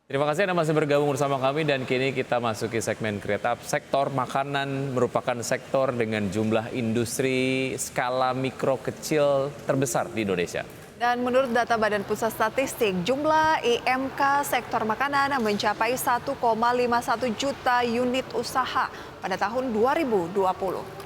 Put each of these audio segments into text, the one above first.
Terima kasih Anda masih bergabung bersama kami dan kini kita masuki segmen Kreatif. Sektor makanan merupakan sektor dengan jumlah industri skala mikro kecil terbesar di Indonesia. Dan menurut data Badan Pusat Statistik, jumlah IMK sektor makanan mencapai 1,51 juta unit usaha pada tahun 2020.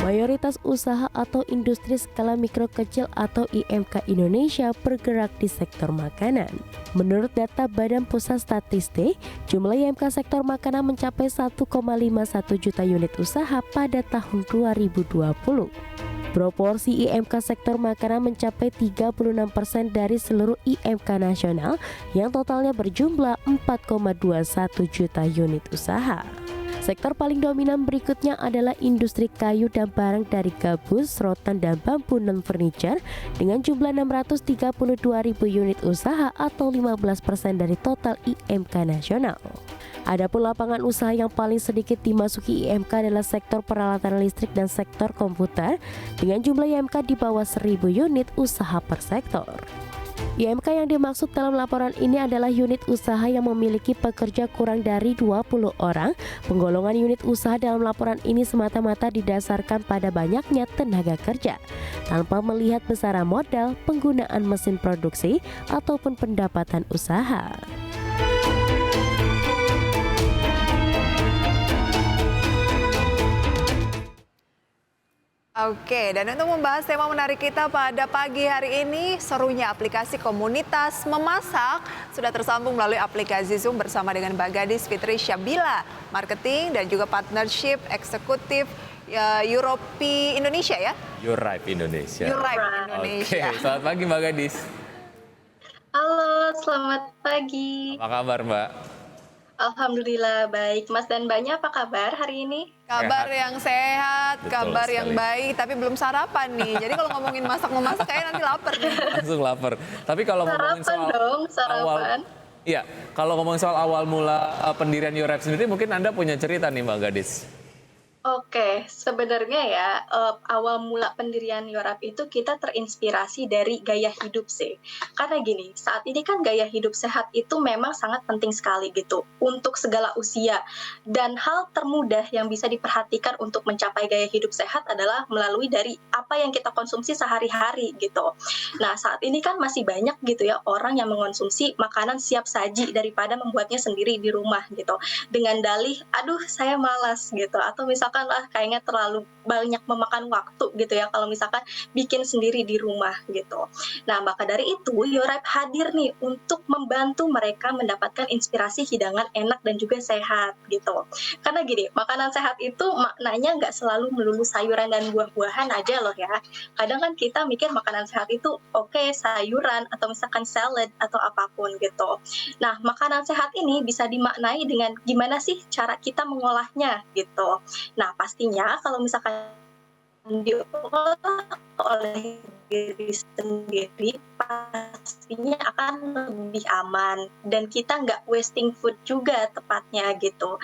Mayoritas usaha atau industri skala mikro kecil atau IMK Indonesia bergerak di sektor makanan. Menurut data Badan Pusat Statistik, jumlah IMK sektor makanan mencapai 1,51 juta unit usaha pada tahun 2020. Proporsi IMK sektor makanan mencapai 36% dari seluruh IMK nasional yang totalnya berjumlah 4,21 juta unit usaha. Sektor paling dominan berikutnya adalah industri kayu dan barang dari gabus, rotan, dan bambu non-furniture dengan jumlah 632.000 unit usaha atau 15% dari total IMK nasional. Adapun lapangan usaha yang paling sedikit dimasuki IMK adalah sektor peralatan listrik dan sektor komputer dengan jumlah IMK di bawah 1.000 unit usaha per sektor. IMK yang dimaksud dalam laporan ini adalah unit usaha yang memiliki pekerja kurang dari 20 orang. Penggolongan unit usaha dalam laporan ini semata-mata didasarkan pada banyaknya tenaga kerja, tanpa melihat besaran modal, penggunaan mesin produksi, ataupun pendapatan usaha. Oke, dan untuk membahas tema menarik kita pada pagi hari ini, serunya aplikasi komunitas memasak, sudah tersambung melalui aplikasi Zoom bersama dengan Mbak Gadis Fitri Syabila, marketing dan juga partnership eksekutif Europe Indonesia ya? Yurip Indonesia. Yurip Indonesia. Oke, selamat pagi Mbak Gadis. Halo, selamat pagi. Apa kabar Mbak? Alhamdulillah baik. Mas dan Mbaknya apa kabar hari ini? Kabar yang sehat, Betul kabar yang sekali. baik, tapi belum sarapan nih. Jadi kalau ngomongin masak-memasak kayaknya nanti lapar nih. Langsung lapar. Tapi kalau ngomongin Sarapan soal dong, sarapan. awal, iya, kalau ngomongin soal awal mula pendirian Yurip sendiri, mungkin Anda punya cerita nih Mbak Gadis. Oke, sebenarnya ya awal mula pendirian Yorap itu kita terinspirasi dari gaya hidup sih. Karena gini, saat ini kan gaya hidup sehat itu memang sangat penting sekali gitu untuk segala usia. Dan hal termudah yang bisa diperhatikan untuk mencapai gaya hidup sehat adalah melalui dari apa yang kita konsumsi sehari-hari gitu. Nah, saat ini kan masih banyak gitu ya orang yang mengonsumsi makanan siap saji daripada membuatnya sendiri di rumah gitu. Dengan dalih, aduh saya malas gitu, atau misalkan kayaknya terlalu banyak memakan waktu gitu ya kalau misalkan bikin sendiri di rumah gitu. Nah, maka dari itu Yorap hadir nih untuk membantu mereka mendapatkan inspirasi hidangan enak dan juga sehat gitu. Karena gini, makanan sehat itu maknanya nggak selalu melulu sayuran dan buah-buahan aja loh ya. Kadang kan kita mikir makanan sehat itu oke, sayuran atau misalkan salad atau apapun gitu. Nah, makanan sehat ini bisa dimaknai dengan gimana sih cara kita mengolahnya gitu. Nah, pastinya kalau misalkan diolah oleh diri sendiri pastinya akan lebih aman dan kita nggak wasting food juga tepatnya gitu.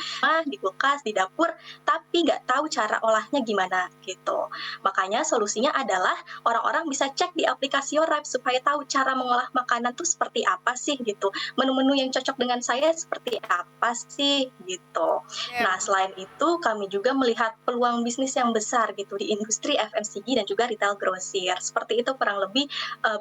Di kulkas, di dapur, tapi nggak tahu cara olahnya gimana gitu. Makanya solusinya adalah orang-orang bisa cek di aplikasi Yorap supaya tahu cara mengolah makanan tuh seperti apa sih gitu. Menu-menu yang cocok dengan saya seperti apa sih gitu. Nah, selain itu kami juga melihat peluang bisnis yang besar gitu di industri FMCG dan juga retail grosir. Seperti itu kurang lebih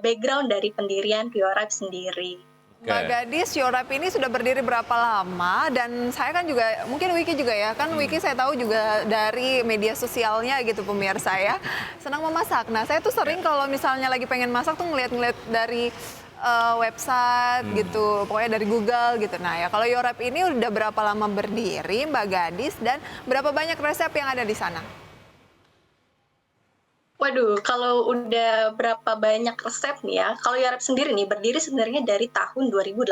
background dari pendirian Yorap sendiri. Mbak Gadis, Yorap ini sudah berdiri berapa lama? Dan saya kan juga, mungkin Wiki juga ya, kan Wiki saya tahu juga dari media sosialnya gitu pemirsa ya, senang memasak. Nah, saya tuh sering kalau misalnya lagi pengen masak tuh ngeliat-ngeliat dari website gitu, pokoknya dari Google gitu. Nah ya, kalau Yorap ini udah berapa lama berdiri Mbak Gadis dan berapa banyak resep yang ada di sana? Waduh, kalau udah berapa banyak resep nih ya, kalau Yorap sendiri nih berdiri sebenarnya dari tahun 2018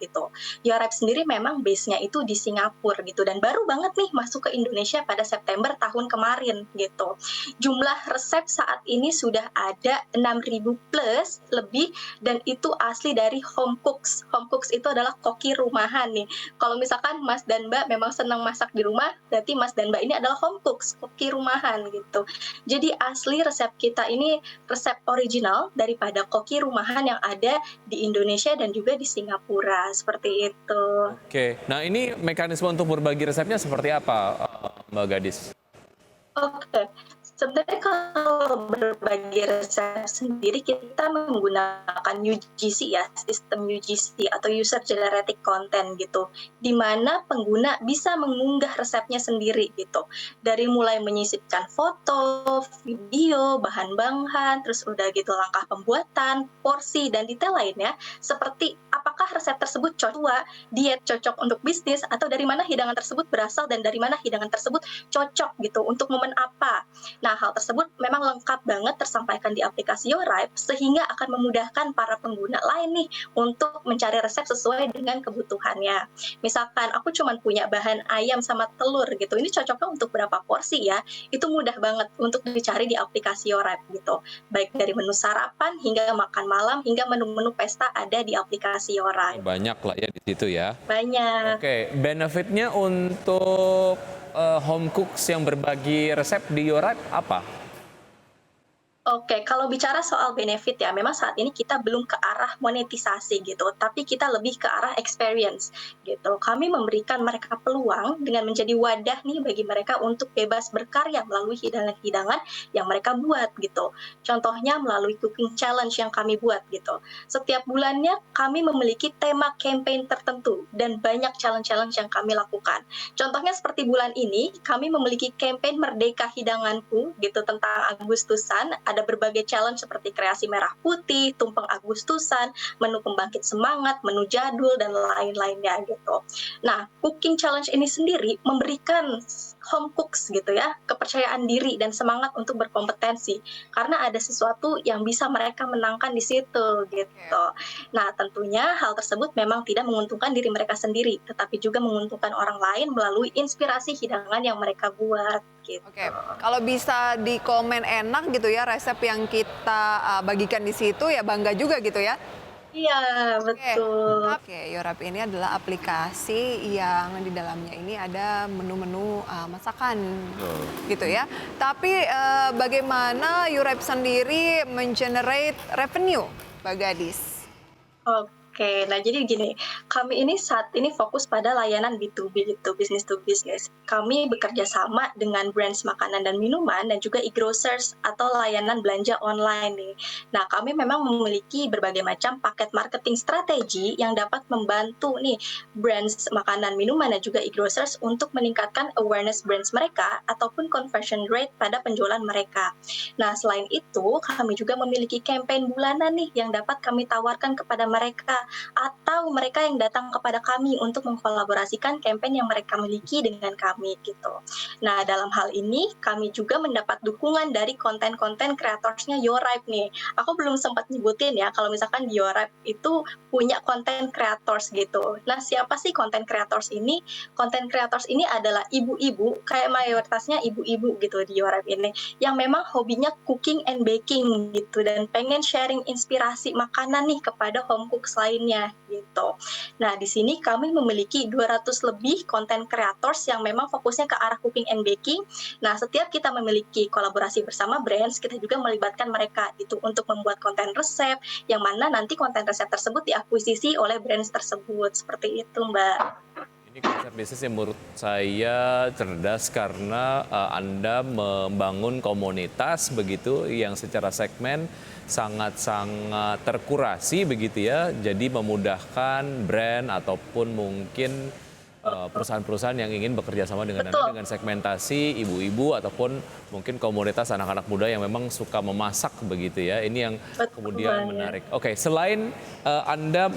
gitu. Yorap sendiri memang base-nya itu di Singapura gitu dan baru banget nih masuk ke Indonesia pada September tahun kemarin gitu. Jumlah resep saat ini sudah ada 6.000 plus lebih dan itu asli dari home cooks. Home cooks itu adalah koki rumahan nih. Kalau misalkan Mas dan Mbak memang senang masak di rumah, berarti Mas dan Mbak ini adalah home cooks, koki rumahan gitu. Jadi asli asli resep kita ini resep original daripada koki rumahan yang ada di Indonesia dan juga di Singapura, seperti itu. Oke, nah ini mekanisme untuk berbagi resepnya seperti apa, Mbak Gadis? Oke, sebenarnya kalau berbagi resep sendiri kita menggunakan UGC ya, sistem UGC atau User Generated Content gitu, di mana pengguna bisa mengunggah resepnya sendiri gitu. Dari mulai menyisipkan foto, video, bahan-bahan, terus udah gitu langkah pembuatan, porsi, dan detail lainnya, seperti apakah resep tersebut cocok, diet cocok untuk bisnis, atau dari mana hidangan tersebut berasal dan dari mana hidangan tersebut cocok gitu untuk momen apa. Nah, hal tersebut memang lengkap banget tersampaikan di aplikasi Yorripe sehingga akan memudahkan para pengguna lain nih untuk mencari resep sesuai dengan kebutuhannya. Misalkan aku cuma punya bahan ayam sama telur gitu, ini cocoknya untuk berapa porsi ya? Itu mudah banget untuk dicari di aplikasi Yorripe gitu. Baik dari menu sarapan hingga makan malam hingga menu-menu pesta ada di aplikasi Yorripe. Banyak lah ya di situ ya. Banyak. Oke, benefitnya untuk home cooks yang berbagi resep di Yorripe apa? Oke, kalau bicara soal benefit ya, memang saat ini kita belum ke arah monetisasi gitu, tapi kita lebih ke arah experience gitu. Kami memberikan mereka peluang dengan menjadi wadah nih bagi mereka untuk bebas berkarya melalui hidangan-hidangan yang mereka buat gitu. Contohnya melalui cooking challenge yang kami buat gitu. Setiap bulannya kami memiliki tema campaign tertentu dan banyak challenge-challenge yang kami lakukan. Contohnya seperti bulan ini, kami memiliki campaign Merdeka Hidanganku gitu tentang Agustusan. Ada berbagai challenge seperti kreasi merah putih, tumpeng Agustusan, menu pembangkit semangat, menu jadul, dan lain-lainnya gitu. Nah, cooking challenge ini sendiri memberikan home cooks gitu ya, kepercayaan diri dan semangat untuk berkompetensi. Karena ada sesuatu yang bisa mereka menangkan di situ gitu. Nah, tentunya hal tersebut memang tidak menguntungkan diri mereka sendiri, tetapi juga menguntungkan orang lain melalui inspirasi hidangan yang mereka buat. Gitu. Oke, kalau bisa di komen enak gitu ya resep yang kita bagikan di situ ya bangga juga gitu ya. Iya, betul. Oke, Yorripe ini adalah aplikasi yang di dalamnya ini ada menu-menu masakan gitu ya. Tapi bagaimana Yorripe sendiri mengenerate revenue, Mbak Gadis? Oke, nah jadi gini, kami ini saat ini fokus pada layanan B2B gitu, business to business. Kami bekerja sama dengan brands makanan dan minuman dan juga e-grocers atau layanan belanja online nih. Nah, kami memang memiliki berbagai macam paket marketing strategi yang dapat membantu nih brands makanan minuman dan juga e-grocers untuk meningkatkan awareness brands mereka ataupun conversion rate pada penjualan mereka. Nah, selain itu, kami juga memiliki campaign bulanan nih yang dapat kami tawarkan kepada mereka atau mereka yang datang kepada kami untuk mengkolaborasikan campaign yang mereka miliki dengan kami gitu. Nah, dalam hal ini kami juga mendapat dukungan dari konten-konten kreatorsnya Yorripe nih. Aku belum sempat nyebutin ya kalau misalkan di Yorripe itu punya konten kreators gitu. Nah, siapa sih konten kreators ini? Konten kreators ini adalah ibu-ibu, kayak mayoritasnya ibu-ibu gitu di Yorripe ini, yang memang hobinya cooking and baking gitu dan pengen sharing inspirasi makanan nih kepada home cooks lainnya gitu. Nah, di sini kami memiliki 200 lebih konten creators yang memang fokusnya ke arah cooking and baking. Nah, setiap kita memiliki kolaborasi bersama brands, kita juga melibatkan mereka itu untuk membuat konten resep yang mana nanti konten resep tersebut diakuisisi oleh brands tersebut. Seperti itu, Mbak. Ini konsep bisnis yang menurut saya cerdas karena Anda membangun komunitas begitu yang secara segmen sangat-sangat terkurasi begitu ya. Jadi memudahkan brand ataupun mungkin perusahaan-perusahaan yang ingin bekerja sama dengan Anda dengan segmentasi ibu-ibu ataupun mungkin komunitas anak-anak muda yang memang suka memasak begitu ya. Ini yang kemudian menarik. Oke, selain Anda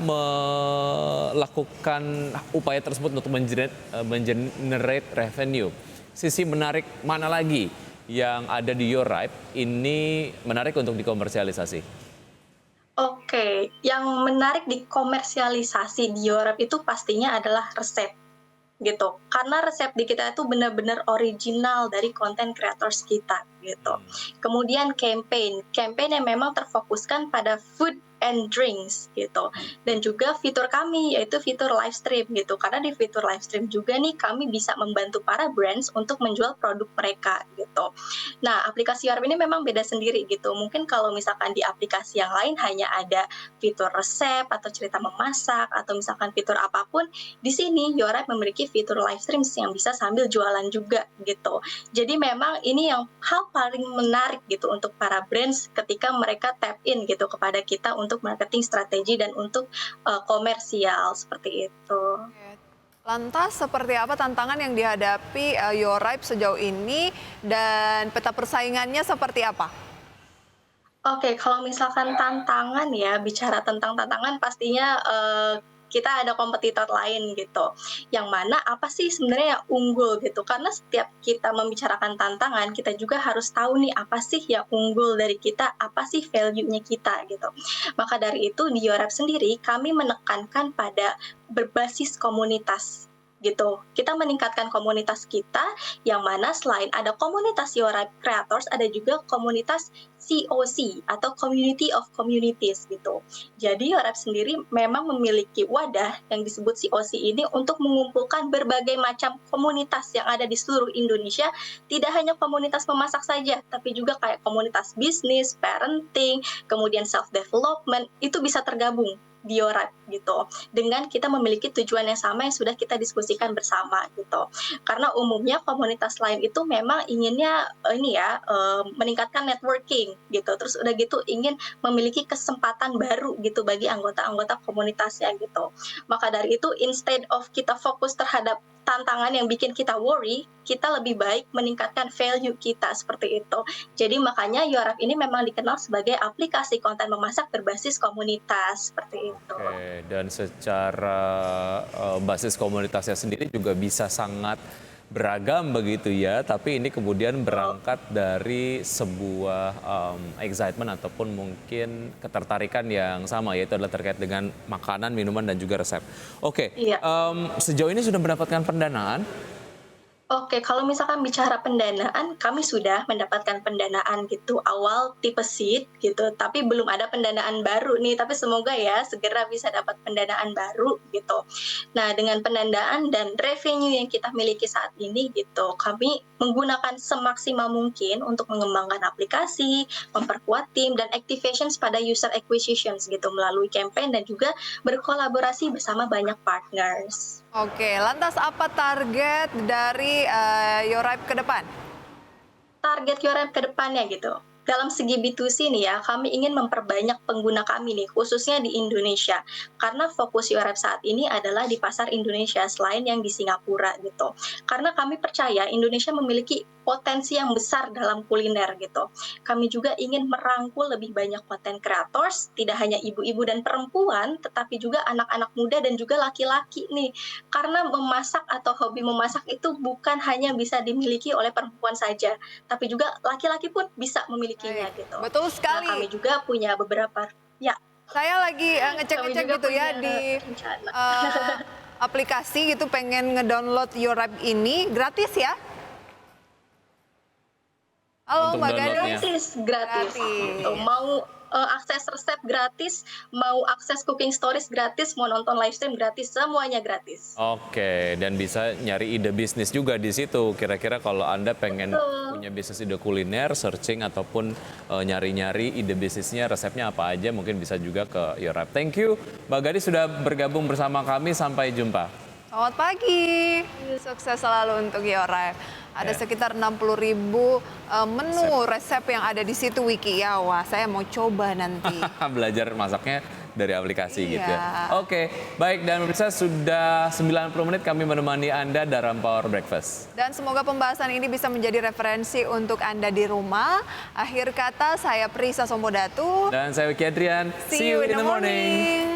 melakukan upaya tersebut untuk mengenerate revenue, sisi menarik mana lagi yang ada di Yorripe ini menarik untuk dikomersialisasi? Oke, yang menarik dikomersialisasi di Yorripe itu pastinya adalah resep gitu. Karena resep di kita itu benar-benar original dari konten creators kita gitu. Kemudian campaign yang memang terfokuskan pada food and drinks gitu. Dan juga fitur kami yaitu fitur live stream gitu. Karena di fitur live stream juga nih kami bisa membantu para brands untuk menjual produk mereka gitu. Nah, aplikasi Yorap ini memang beda sendiri gitu. Mungkin kalau misalkan di aplikasi yang lain hanya ada fitur resep atau cerita memasak atau misalkan fitur apapun, di sini Yorap memiliki fitur live stream yang bisa sambil jualan juga gitu. Jadi memang ini yang hal paling menarik gitu untuk para brands ketika mereka tap in gitu kepada kita untuk marketing strategi dan untuk komersial seperti itu. Lantas seperti apa tantangan yang dihadapi Yorap sejauh ini dan peta persaingannya seperti apa? Oke, kalau misalkan tantangan ya, bicara tentang tantangan pastinya kita ada kompetitor lain gitu. Yang mana apa sih sebenarnya yang unggul gitu. Karena setiap kita membicarakan tantangan, kita juga harus tahu nih apa sih yang unggul dari kita, apa sih value-nya kita gitu. Maka dari itu di Yorap sendiri kami menekankan pada berbasis komunitas gitu. Kita meningkatkan komunitas kita yang mana selain ada komunitas Yorap Creators, ada juga komunitas COC atau Community of Communities gitu. Jadi Yorap sendiri memang memiliki wadah yang disebut COC ini untuk mengumpulkan berbagai macam komunitas yang ada di seluruh Indonesia, tidak hanya komunitas memasak saja, tapi juga kayak komunitas bisnis, parenting, kemudian self-development, itu bisa tergabung di Yorap gitu. Dengan kita memiliki tujuan yang sama yang sudah kita diskusikan bersama gitu. Karena umumnya komunitas lain itu memang inginnya meningkatkan networking gitu. Terus udah gitu ingin memiliki kesempatan baru gitu bagi anggota-anggota komunitasnya gitu. Maka dari itu instead of kita fokus terhadap tantangan yang bikin kita worry, kita lebih baik meningkatkan value kita seperti itu. Jadi makanya Yorap ini memang dikenal sebagai aplikasi konten memasak berbasis komunitas seperti itu. Oke, dan secara basis komunitasnya sendiri juga bisa sangat beragam begitu ya, tapi ini kemudian berangkat dari sebuah excitement ataupun mungkin ketertarikan yang sama, yaitu adalah terkait dengan makanan, minuman, dan juga resep. Oke, Iya. Sejauh ini sudah mendapatkan pendanaan? Oke, kalau misalkan bicara pendanaan, kami sudah mendapatkan pendanaan gitu awal tipe seed gitu, tapi belum ada pendanaan baru nih, tapi semoga ya segera bisa dapat pendanaan baru gitu. Nah, dengan pendanaan dan revenue yang kita miliki saat ini gitu, kami menggunakan semaksimal mungkin untuk mengembangkan aplikasi, memperkuat tim, dan activations pada user acquisitions gitu melalui campaign dan juga berkolaborasi bersama banyak partners. Oke, lantas apa target dari Yorap ke depan? Target Yorap ke depannya gitu. Dalam segi B2C nih ya, kami ingin memperbanyak pengguna kami nih, khususnya di Indonesia. Karena fokus Yorap saat ini adalah di pasar Indonesia, selain yang di Singapura gitu. Karena kami percaya Indonesia memiliki potensi yang besar dalam kuliner gitu. Kami juga ingin merangkul lebih banyak content creators, tidak hanya ibu-ibu dan perempuan, tetapi juga anak-anak muda dan juga laki-laki nih. Karena memasak atau hobi memasak itu bukan hanya bisa dimiliki oleh perempuan saja, tapi juga laki-laki pun bisa memilikinya gitu. Betul sekali. Nah, kami juga punya beberapa, ya. Saya lagi ngecek-ngecek gitu ya di aplikasi gitu, pengen ngedownload Yorap ini gratis ya? Halo Untuk Mbak Gading. downloadnya. Gratis. Gitu. Mau akses resep gratis, mau akses cooking stories gratis, mau nonton live stream gratis, semuanya gratis. Oke, dan bisa nyari ide bisnis juga di situ. Kira-kira kalau Anda pengen punya bisnis ide kuliner, searching ataupun nyari-nyari ide bisnisnya, resepnya apa aja, mungkin bisa juga ke Yorap. Thank you, Mbak Gadis sudah bergabung bersama kami. Sampai jumpa. Selamat pagi. Sukses selalu untuk Yorap. Ada sekitar 60.000 menu resep yang ada di situ Wiki ya. Wah, saya mau coba nanti. Belajar masaknya dari aplikasi gitu ya. Iya. Oke, baik, dan pemirsa sudah 90 menit kami menemani Anda dalam Power Breakfast. Dan semoga pembahasan ini bisa menjadi referensi untuk Anda di rumah. Akhir kata, saya Prisa Sombodatu. Dan saya Wiki Adrian. See you in the morning.